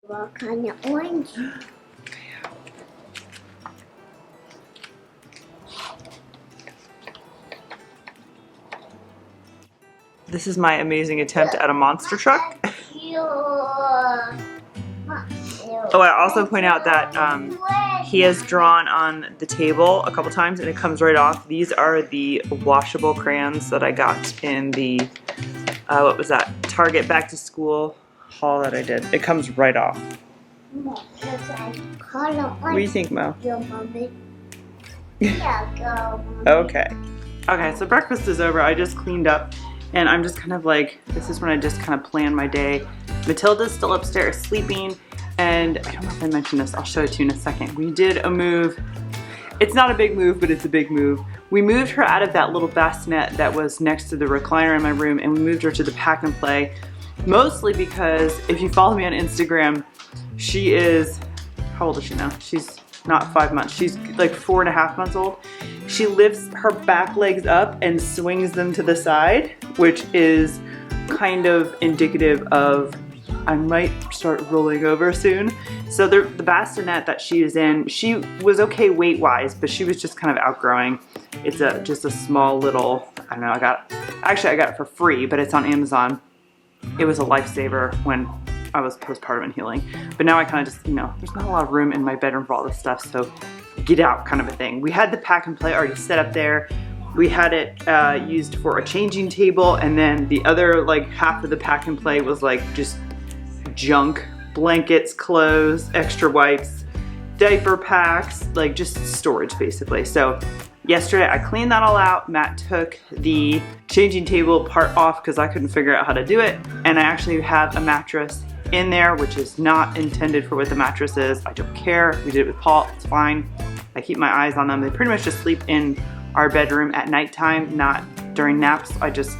What kind of orange? This is my amazing attempt at a monster truck. Oh, I also point out that he has drawn on the table a couple times and it comes right off. These are the washable crayons that I got in the, what was that, Target back to school haul that I did. It comes right off. What do you think, Mo? Okay. Okay, so breakfast is over. I just cleaned up and I'm just kind of like, this is when I just kind of plan my day. Matilda's still upstairs sleeping. And I don't know if I mentioned this, I'll show it to you in a second. We did a move. It's not a big move, but it's a big move. We moved her out of that little bassinet that was next to the recliner in my room and we moved her to the pack and play. Mostly because if you follow me on Instagram, she is, how old is she now? She's not 5 months, she's like 4.5 months old. She lifts her back legs up and swings them to the side, which is kind of indicative of I might start rolling over soon. So the bassinet that she is in, she was okay weight-wise, but she was just kind of outgrowing. It's just a small little, I don't know, I got it for free, but it's on Amazon. It was a lifesaver when I was postpartum and healing. But now I kind of just, you know, there's not a lot of room in my bedroom for all this stuff, so get out kind of a thing. We had the pack and play already set up there. We had it used for a changing table, and then the other like half of the pack and play was like just junk, blankets, clothes, extra wipes, diaper packs, like just storage basically. So yesterday I cleaned that all out. Matt took the changing table part off because I couldn't figure out how to do it. And I actually have a mattress in there, which is not intended for what the mattress is. I don't care. We did it with Paul, it's fine. I keep my eyes on them. They pretty much just sleep in our bedroom at nighttime, not during naps. I just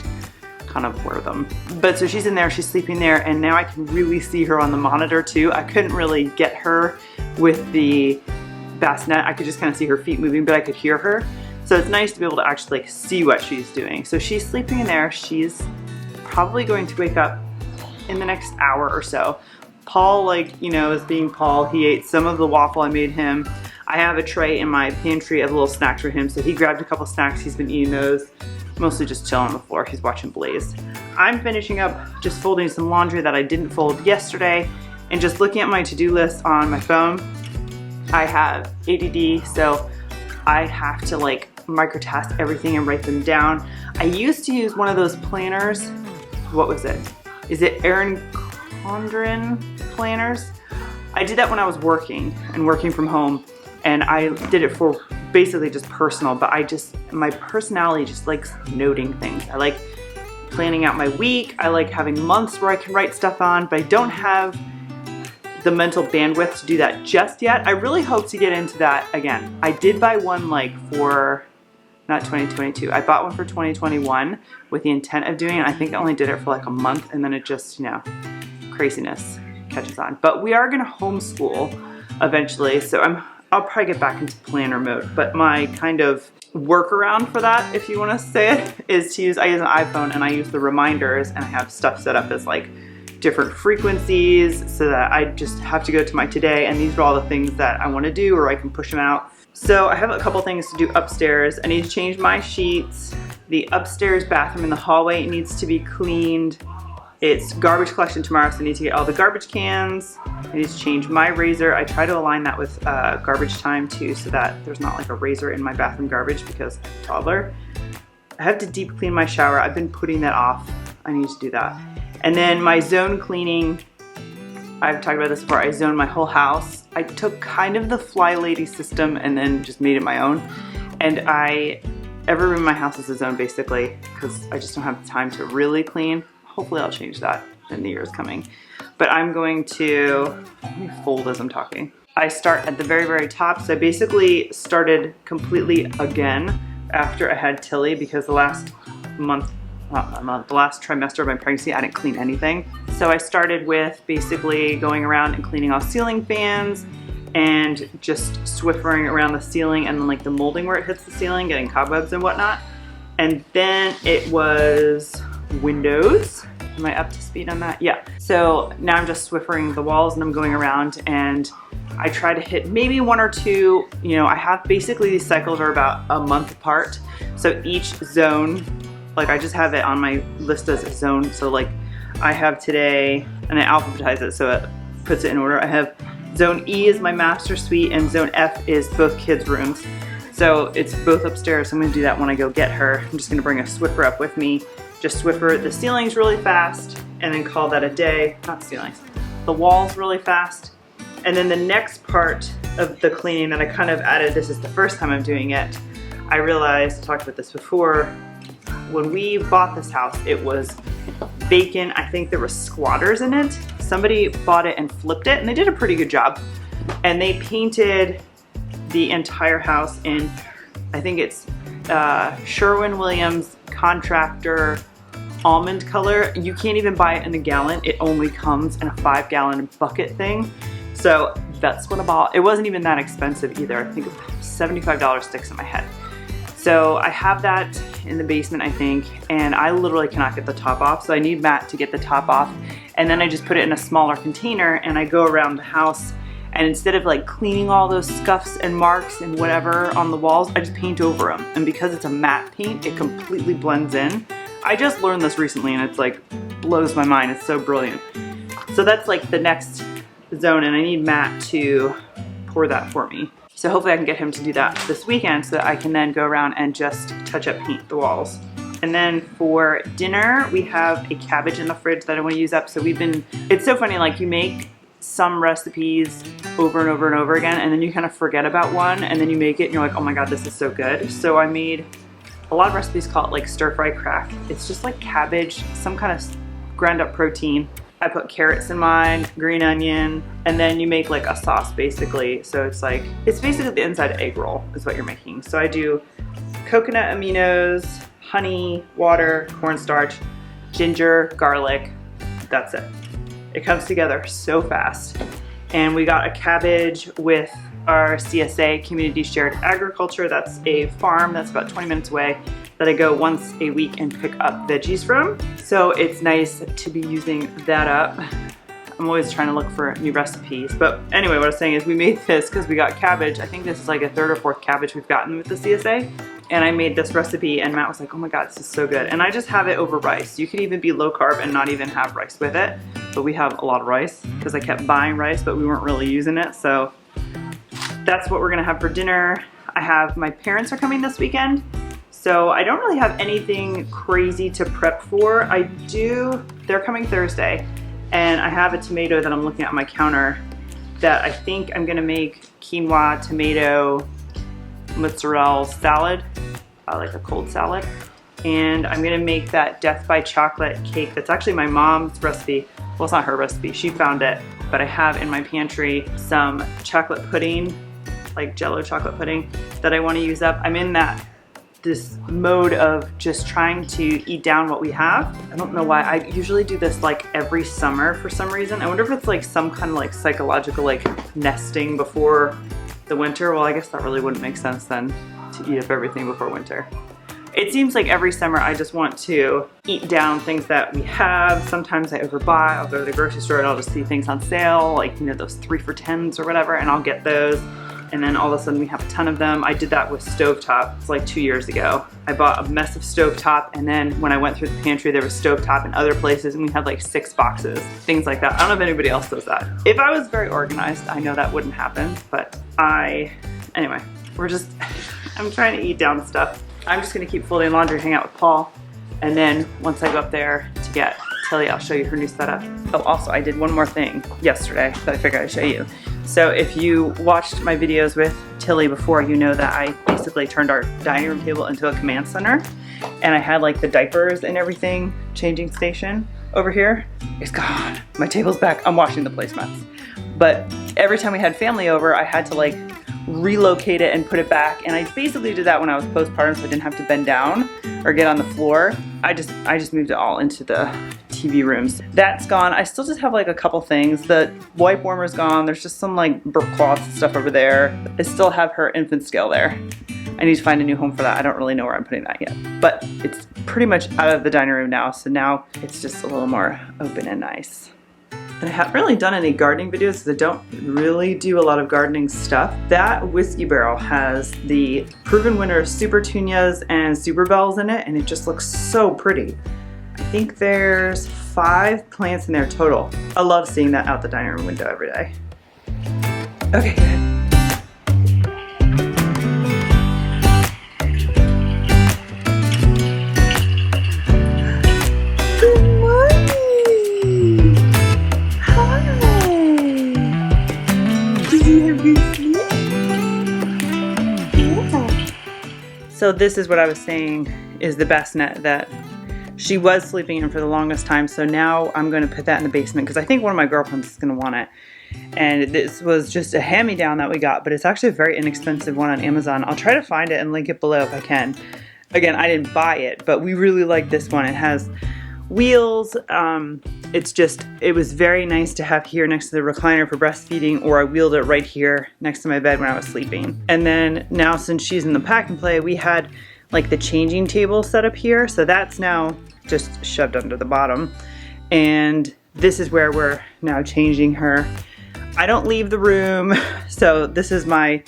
kind of wear them. But so she's in there, she's sleeping there, and now I can really see her on the monitor too. I couldn't really get her with the bassinet. I could just kind of see her feet moving, but I could hear her. So it's nice to be able to actually like see what she's doing. So she's sleeping in there. She's probably going to wake up in the next hour or so. Paul, like, you know, as being Paul, he ate some of the waffle I made him. I have a tray in my pantry of little snacks for him, so he grabbed a couple snacks. He's been eating those. Mostly just chilling on the floor. He's watching Blaze. I'm finishing up just folding some laundry that I didn't fold yesterday and just looking at my to-do list on my phone. I have ADD, so I have to like microtask everything and write them down. I used to use one of those planners. What was it? Is it Erin Condren planners? I did that when I was working from home, and I did it for basically just personal, but my personality just likes noting things. I like planning out my week. I like having months where I can write stuff on, but I don't have the mental bandwidth to do that just yet. I really hope to get into that again. I did buy one like for, not 2022, I bought one for 2021 with the intent of doing it. I think I only did it for like a month and then it just, you know, craziness catches on. But we are gonna homeschool eventually, so I'll probably get back into planner mode, but my kind of workaround for that, if you want to say it, is I use an iPhone and I use the reminders and I have stuff set up as like different frequencies so that I just have to go to my today and these are all the things that I want to do or I can push them out. So I have a couple things to do upstairs. I need to change my sheets. The upstairs bathroom in the hallway needs to be cleaned. It's garbage collection tomorrow, so I need to get all the garbage cans. I need to change my razor. I try to align that with garbage time too, so that there's not like a razor in my bathroom garbage because I'm a toddler. I have to deep clean my shower. I've been putting that off. I need to do that. And then my zone cleaning, I've talked about this before, I zoned my whole house. I took kind of the Fly Lady system and then just made it my own. And every room in my house is a zone basically, because I just don't have the time to really clean. Hopefully I'll change that in the years coming. But I'm going to, let me fold as I'm talking. I start at the very, very top. So I basically started completely again after I had Tilly because the last the last trimester of my pregnancy, I didn't clean anything. So I started with basically going around and cleaning all ceiling fans and just swiffering around the ceiling and then like the molding where it hits the ceiling, getting cobwebs and whatnot. And then it was windows, Am I up to speed on that? Yeah. So now I'm just Swiffering the walls and I'm going around and I try to hit maybe 1 or 2. You know, I have basically these cycles are about a month apart. So each zone, like I just have it on my list as a zone. So like I have today, and I alphabetize it so it puts it in order. I have zone E is my master suite and zone F is both kids' rooms. So it's both upstairs. So I'm gonna do that when I go get her. I'm just gonna bring a Swiffer up with me. Just Swiffer the ceilings really fast and then call that a day. Not ceilings, the walls really fast. And then the next part of the cleaning that I kind of added, this is the first time I'm doing it, I realized, I talked about this before, when we bought this house, it was vacant. I think there were squatters in it. Somebody bought it and flipped it, and they did a pretty good job. And they painted the entire house in, I think it's Sherwin-Williams contractor almond color. You can't even buy it in a gallon. It only comes in a 5-gallon bucket thing. So that's what I bought. It wasn't even that expensive either. I think $75 sticks in my head. So I have that in the basement, I think, and I literally cannot get the top off. So I need Matt to get the top off. And then I just put it in a smaller container and I go around the house, and instead of like cleaning all those scuffs and marks and whatever on the walls, I just paint over them. And because it's a matte paint, it completely blends in. I just learned this recently and it's like blows my mind. It's so brilliant. So that's like the next zone, and I need Matt to pour that for me. So hopefully I can get him to do that this weekend so that I can then go around and just touch up paint the walls. And then for dinner, we have a cabbage in the fridge that I want to use up. So it's so funny, like you make some recipes over and over and over again, and then you kind of forget about one, and then you make it and you're like, oh my God, this is so good. So I made a lot of recipes call it like stir fry crack. It's just like cabbage, some kind of ground up protein. I put carrots in mine, green onion, and then you make like a sauce basically. So it's basically the inside egg roll is what you're making. So I do coconut aminos, honey, water, cornstarch, ginger, garlic. That's it. It comes together so fast. And we got a cabbage with our CSA, Community Shared Agriculture. That's a farm that's about 20 minutes away that I go once a week and pick up veggies from. So it's nice to be using that up. I'm always trying to look for new recipes. But anyway, what I was saying is we made this because we got cabbage. I think this is like a 3rd or 4th cabbage we've gotten with the CSA. And I made this recipe and Matt was like, oh my God, this is so good. And I just have it over rice. You could even be low carb and not even have rice with it. But we have a lot of rice because I kept buying rice, but we weren't really using it. So that's what we're gonna have for dinner. My parents are coming this weekend. So I don't really have anything crazy to prep for. They're coming Thursday, and I have a tomato that I'm looking at on my counter that I think I'm gonna make quinoa, tomato, mozzarella salad, like a cold salad. And I'm gonna make that Death by Chocolate cake. That's actually my mom's recipe. Well, it's not her recipe, she found it, but I have in my pantry some chocolate pudding, like Jello chocolate pudding that I wanna use up. I'm in this mode of just trying to eat down what we have. I don't know why. I usually do this like every summer for some reason. I wonder if it's like some kind of like psychological like nesting before the winter. Well, I guess that really wouldn't make sense then to eat up everything before winter. It seems like every summer I just want to eat down things that we have. Sometimes I overbuy. I'll go to the grocery store and I'll just see things on sale, like, you know, those 3 for $10s or whatever, and I'll get those. And then all of a sudden we have a ton of them. I did that with stovetop. It's like 2 years ago. I bought a mess of stovetop, and then when I went through the pantry, there was stovetop in other places, and we had like 6 boxes, things like that. I don't know if anybody else does that. If I was very organized, I know that wouldn't happen, but anyway, I'm trying to eat down stuff. I'm just gonna keep folding laundry, hang out with Paul, and then once I go up there to get Tilly, I'll show you her new setup. Oh, also, I did one more thing yesterday that I figured I'd show you. So if you watched my videos with Tilly before, you know that I basically turned our dining room table into a command center, and I had like the diapers and everything changing station over here. It's gone. My table's back. I'm washing the placemats. But every time we had family over, I had to like relocate it and put it back, and I basically did that when I was postpartum, so I didn't have to bend down or get on the floor. I just moved it all into the TV rooms. That's gone. I still just have like a couple things. The wipe warmer's gone. There's just some like burp cloths and stuff over there. I still have her infant scale there. I need to find a new home for that. I don't really know where I'm putting that yet. But it's pretty much out of the dining room now, so now it's just a little more open and nice. And I haven't really done any gardening videos because I don't really do a lot of gardening stuff. That whiskey barrel has the Proven Winner Super Tunias and Super Bells in it, and it just looks so pretty. I think there's 5 plants in there total. I love seeing that out the dining room window every day. Okay, good. So this is what I was saying is the bassinet that she was sleeping in for the longest time. So now I'm going to put that in the basement because I think one of my girlfriends is going to want it. And this was just a hand-me-down that we got, but it's actually a very inexpensive one on Amazon. I'll try to find it and link it below if I can. Again, I didn't buy it, but we really like this one. It has wheels. It was very nice to have here next to the recliner for breastfeeding, or I wheeled it right here next to my bed when I was sleeping. And then now since she's in the pack and play, we had like the changing table set up here. So that's now just shoved under the bottom. And this is where we're now changing her. I don't leave the room. So this is my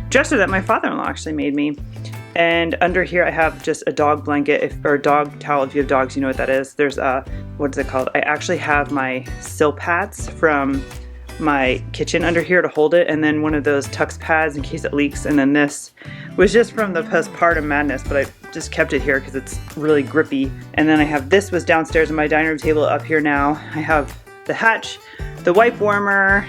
dresser that my father-in-law actually made me. And under here I have just a dog blanket, or a dog towel. If you have dogs, you know what that is. There's a, what is it called? I actually have my sill pads from my kitchen under here to hold it, and then one of those Tux pads in case it leaks, and then this was just from the postpartum madness, but I just kept it here because it's really grippy. And then I have, this was downstairs on my dining room table. Up here now I have the Hatch, the wipe warmer,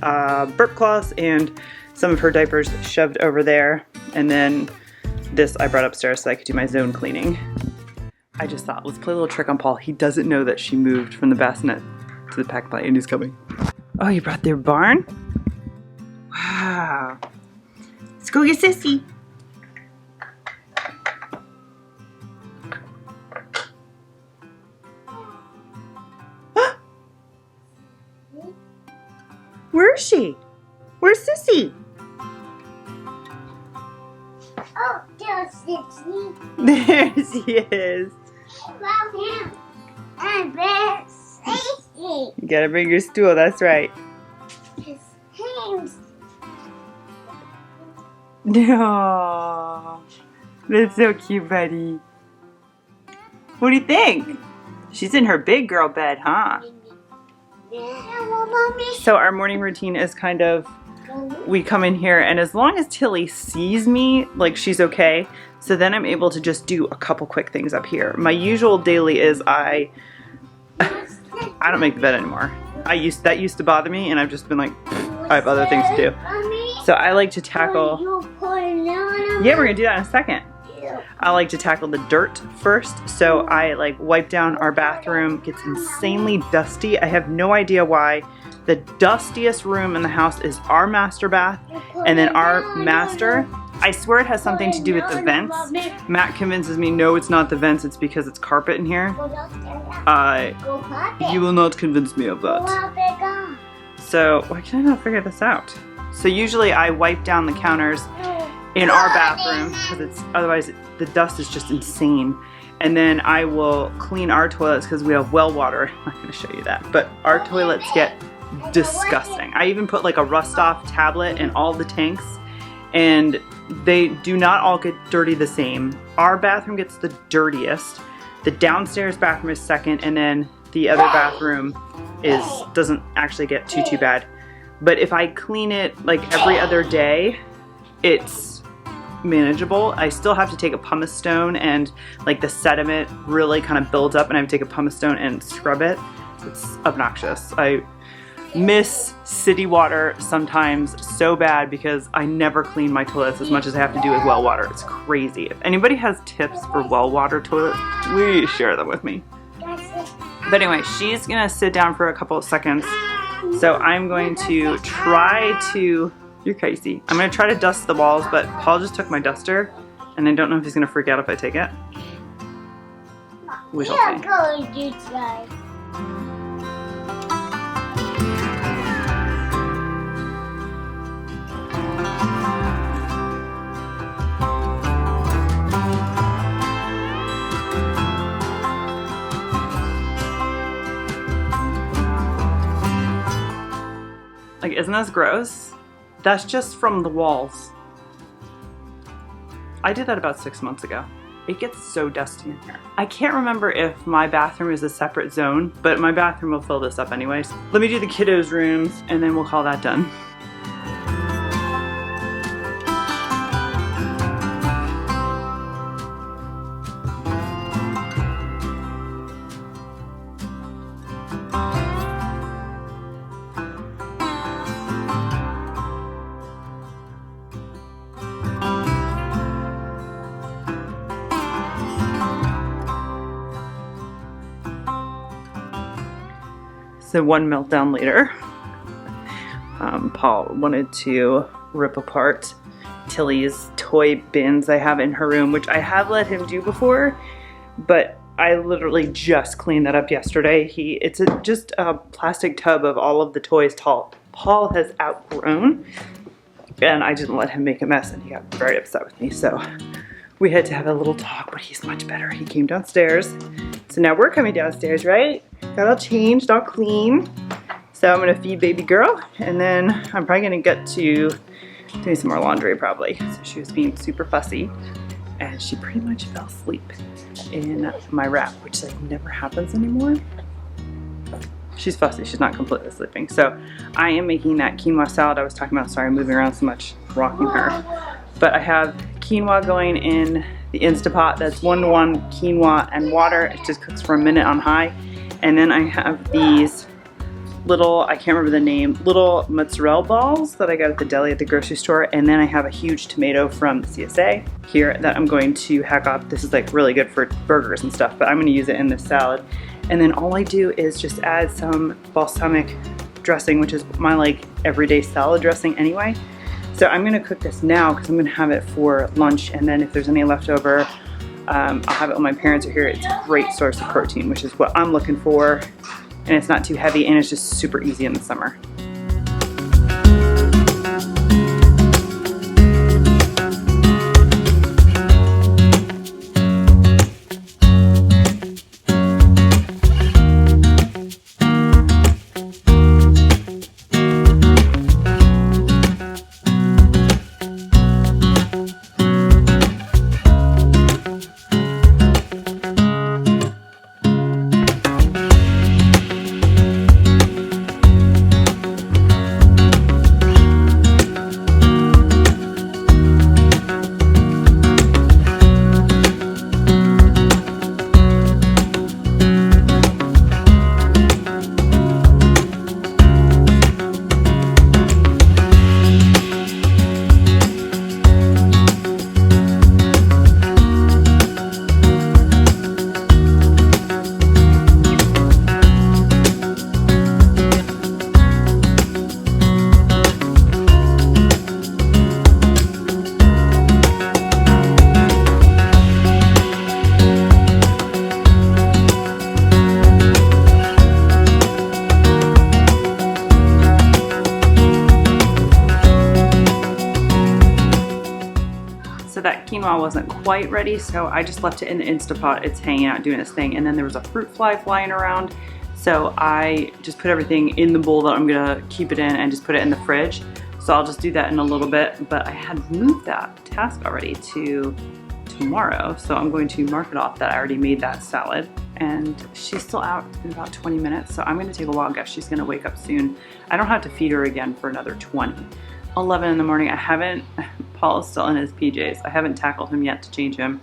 burp cloths, and some of her diapers shoved over there, and then this I brought upstairs so I could do my zone cleaning. I just thought, let's play a little trick on Paul. He doesn't know that she moved from the bassinet to the pack play, and he's coming. Oh, you brought their barn? Wow. Let's go get Sissy. Where is she? Where's Sissy? Oh, there's Sissy. There she is. Love him. And there's Sissy. You gotta bring your stool, that's right. His hands. No, that's so cute, buddy. What do you think? She's in her big girl bed, huh? So our morning routine is kind of, we come in here, and as long as Tilly sees me, like she's okay, so then I'm able to just do a couple quick things up here. My usual daily is I don't make the bed anymore. That used to bother me, and I've just been like, I have other things to do. So I like to tackle, yeah, we're gonna do that in a second. I like to tackle the dirt first. So I like wipe down our bathroom. It gets insanely dusty. I have no idea why. The dustiest room in the house is our master bath, and then our master, I swear it has something to do with the vents. Matt convinces me, no, it's not the vents, it's because it's carpet in here. You will not convince me of that. So why can I not figure this out? So usually I wipe down the counters in our bathroom because it's, otherwise the dust is just insane. And then I will clean our toilets because we have well water. I'm not going to show you that, but our toilets get disgusting. I even put like a rust off tablet in all the tanks, and they do not all get dirty the same. Our bathroom gets the dirtiest. The downstairs bathroom is second, and then the other bathroom doesn't actually get too bad. But if I clean it like every other day, it's manageable. I still have to take a pumice stone, and like the sediment really kind of builds up, and I have to take a pumice stone and scrub it. It's obnoxious. I miss city water sometimes so bad because I never clean my toilets as much as I have to do with well water. It's crazy. If anybody has tips for well water toilets, please share them with me. But anyway, she's gonna sit down for a couple of seconds. So I'm going to try to, you're crazy. I'm gonna try to dust the walls, but Paul just took my duster, and I don't know if he's gonna freak out if I take it. We shall see. Going to try. isn't this gross? That's just from the walls. I did that about 6 months ago. It gets so dusty in here. I can't remember if my bathroom is a separate zone, but my bathroom will fill this up anyways. Let me do the kiddos' rooms and then we'll call that done. So one meltdown later, Paul wanted to rip apart Tilly's toy bins I have in her room, which I have let him do before, but I literally just cleaned that up yesterday. It's just a plastic tub of all of the toys Paul has outgrown, and I didn't let him make a mess, and he got very upset with me, so we had to have a little talk, but he's much better. He came downstairs. So now we're coming downstairs, right? Got all changed, all clean. So I'm gonna feed baby girl, and then I'm probably gonna get to doing some more laundry probably. So she was being super fussy, and she pretty much fell asleep in my wrap, which like never happens anymore. She's fussy, she's not completely sleeping. So I am making that quinoa salad I was talking about. Sorry, I'm moving around so much, rocking her. But I have quinoa going in the Instapot. That's 1-to-1 quinoa and water. It just cooks for a minute on high. And then I have these little, I can't remember the name, little mozzarella balls that I got at the deli at the grocery store. And then I have a huge tomato from the CSA here that I'm going to hack up. This is like really good for burgers and stuff, but I'm gonna use it in this salad. And then all I do is just add some balsamic dressing, which is my like everyday salad dressing anyway. So I'm gonna cook this now because I'm gonna have it for lunch, and then if there's any left over, I'll have it when my parents are here. It's a great source of protein, which is what I'm looking for, and it's not too heavy, and it's just super easy in the summer. So that quinoa wasn't quite ready, so I just left it in the Instapot. It's hanging out doing its thing, and then there was a fruit fly flying around, so I just put everything in the bowl that I'm gonna keep it in and just put it in the fridge. So I'll just do that in a little bit, but I had moved that task already to tomorrow, so I'm going to mark it off that I already made that salad. And she's still out in about 20 minutes, so I'm gonna take a wild guess she's gonna wake up soon. I don't have to feed her again for another 20. 11 in the morning. Paul is still in his PJs. I haven't tackled him yet to change him,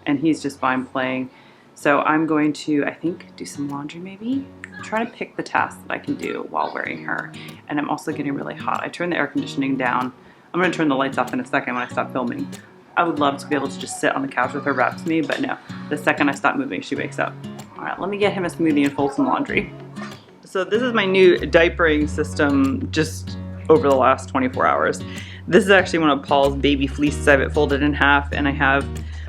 and he's just fine playing. So I'm going to, I think, do some laundry maybe. Try to pick the tasks that I can do while wearing her. And I'm also getting really hot. I turned the air conditioning down. I'm gonna turn the lights off in a second when I stop filming. I would love to be able to just sit on the couch with her wrapped to me, but no. The second I stop moving, she wakes up. All right, let me get him a smoothie and fold some laundry. So this is my new diapering system just over the last 24 hours. This is actually one of Paul's baby fleeces. I have it folded in half, and I have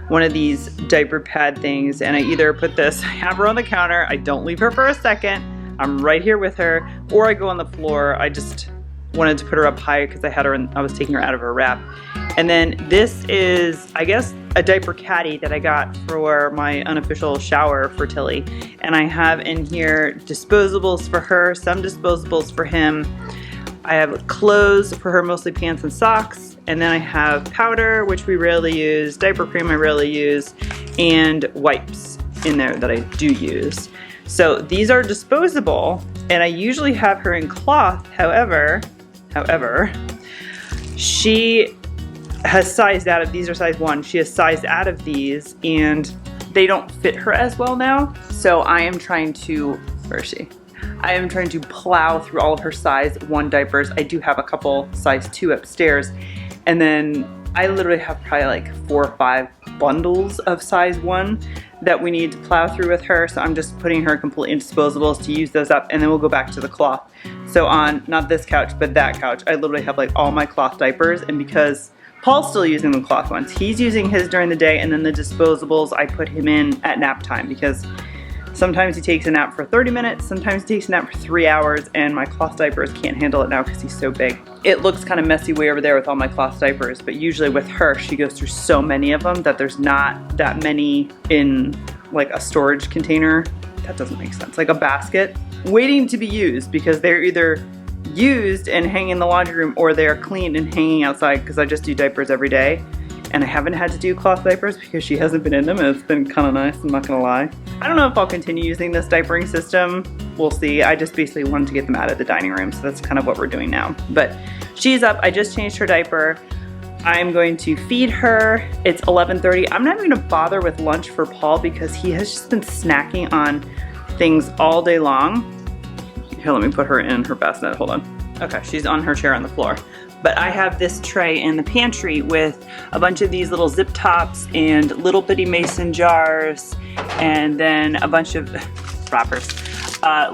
one of these diaper pad things, and I either put this, I have her on the counter, I don't leave her for a second, I'm right here with her, or I go on the floor. I just wanted to put her up high because I was taking her out of her wrap. And then this is, I guess, a diaper caddy that I got for my unofficial shower for Tilly. And I have in here disposables for her, some disposables for him. I have clothes for her, mostly pants and socks. And then I have powder, which we rarely use, diaper cream I rarely use, and wipes in there that I do use. So these are disposable, and I usually have her in cloth. However, she has sized out of, these are size 1, she has sized out of these and they don't fit her as well now. So I am trying to, where is she? I am trying to plow through all of her size 1 diapers. I do have a couple size 2 upstairs, and then I literally have probably like 4 or 5 bundles of size 1 that we need to plow through with her. So I'm just putting her completely in disposables to use those up, and then we'll go back to the cloth. So on, not this couch, but that couch, I literally have like all my cloth diapers, and because Paul's still using the cloth ones, he's using his during the day, and then the disposables I put him in at nap time, because sometimes he takes a nap for 30 minutes, sometimes he takes a nap for 3 hours, and my cloth diapers can't handle it now because he's so big. It looks kind of messy way over there with all my cloth diapers, but usually with her, she goes through so many of them that there's not that many in like a storage container. That doesn't make sense. Like a basket waiting to be used, because they're either used and hanging in the laundry room or they're cleaned and hanging outside, because I just do diapers every day. And I haven't had to do cloth diapers because she hasn't been in them, and it's been kind of nice, I'm not gonna lie. I don't know if I'll continue using this diapering system. We'll see. I just basically wanted to get them out of the dining room, so that's kind of what we're doing now. But she's up, I just changed her diaper. I'm going to feed her. It's 11:30. I'm not even gonna bother with lunch for Paul because he has just been snacking on things all day long. Here, let me put her in her bassinet, hold on. Okay, she's on her chair on the floor. But I have this tray in the pantry with a bunch of these little zip tops and little bitty mason jars, and then a bunch of wrappers,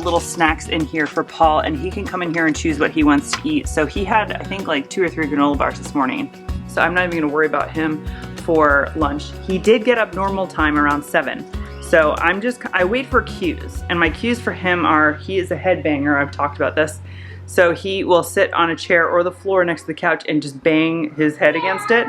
little snacks in here for Paul, and he can come in here and choose what he wants to eat. So he had, I think, like 2 or 3 granola bars this morning. So I'm not even gonna worry about him for lunch. He did get up normal time around 7. So I wait for cues, and my cues for him are, he is a headbanger, I've talked about this. So he will sit on a chair or the floor next to the couch and just bang his head against it.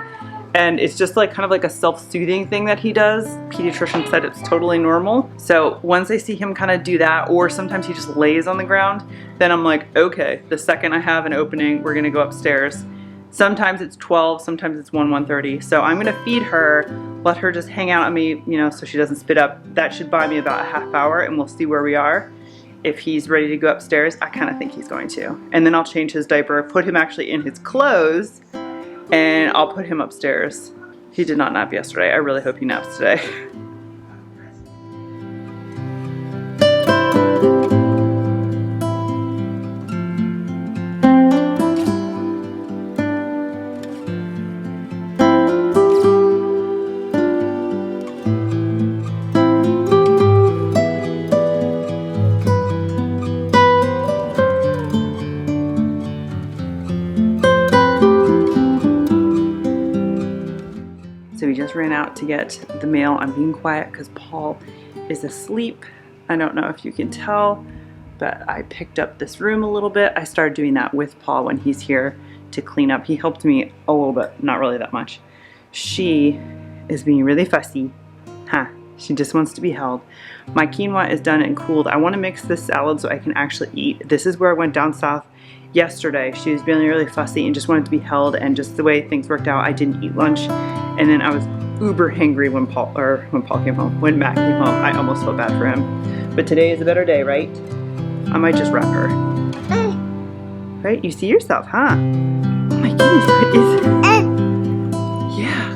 And it's just like kind of like a self-soothing thing that he does. Pediatrician said it's totally normal. So once I see him kind of do that, or sometimes he just lays on the ground, then I'm like, okay, the second I have an opening, we're gonna go upstairs. Sometimes it's 12, sometimes it's 1:30. So I'm gonna feed her, let her just hang out on me, you know, so she doesn't spit up. That should buy me about a half hour, and we'll see where we are. If he's ready to go upstairs, I kind of think he's going to. And then I'll change his diaper, put him actually in his clothes, and I'll put him upstairs. He did not nap yesterday. I really hope he naps today. So we just ran out to get the mail. I'm being quiet because Paul is asleep. I don't know if you can tell, but I picked up this room a little bit. I started doing that with Paul when he's here to clean up. He helped me a little bit, not really that much. She is being really fussy. Huh, she just wants to be held. My quinoa is done and cooled. I want to mix this salad so I can actually eat. This is where I went down south yesterday. She was being really fussy and just wanted to be held, and just the way things worked out, I didn't eat lunch. And then I was uber hangry when Matt came home. I almost felt bad for him. But today is a better day, right? I might just wrap her. Right? You see yourself, huh? Oh my goodness, what is it? Yeah.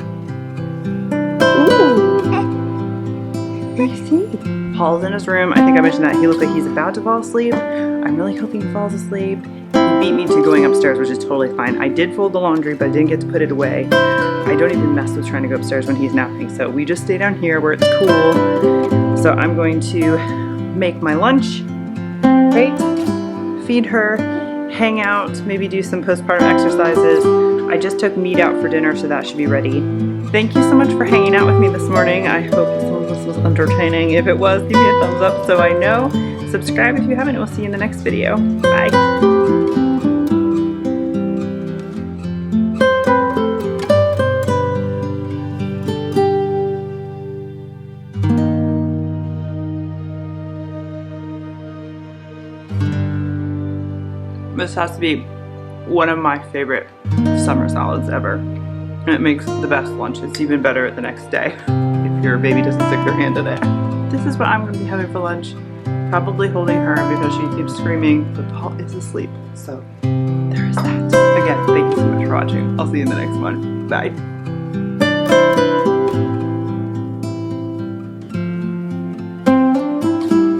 Ooh. What do you see? Paul's in his room. I think I mentioned that. He looks like he's about to fall asleep. I'm really hoping he falls asleep. He beat me to going upstairs, which is totally fine. I did fold the laundry, but I didn't get to put it away. I don't even mess with trying to go upstairs when he's napping, so we just stay down here where it's cool. So I'm going to make my lunch, right? Feed her, hang out, maybe do some postpartum exercises. I just took meat out for dinner, so that should be ready. Thank you so much for hanging out with me this morning. I hope some of this was entertaining. If it was, give me a thumbs up so I know. Subscribe if you haven't, and we'll see you in the next video. Bye. This has to be one of my favorite summer salads ever. And it makes the best lunch. It's even better the next day if your baby doesn't stick their hand in it. This is what I'm going to be having for lunch. Probably holding her because she keeps screaming, but Paul is asleep. So there is that. Again, thank you so much for watching. I'll see you in the next one. Bye.